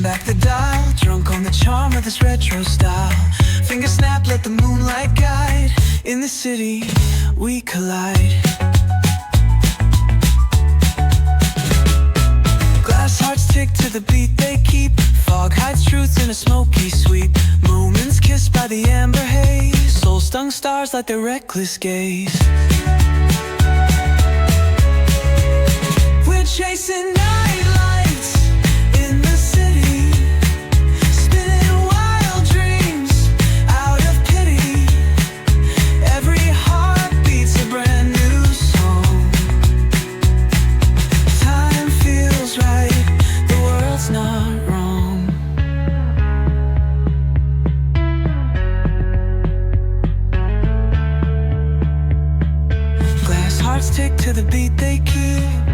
back the dial, drunk on the charm of this retro style. Finger snap, let the moonlight guide. In the city, we collide. Glass hearts tick to the beat they keep. Fog hides truth in a smoky sweep. Moments kissed by the amber haze. Soul-stung stars light their reckless gaze. We're chasing night lights in the city, spinning wild dreams out of pity. Every heart beats a brand new song. Time feels right, the world's not wrong. Glass hearts tick to the beat they keep.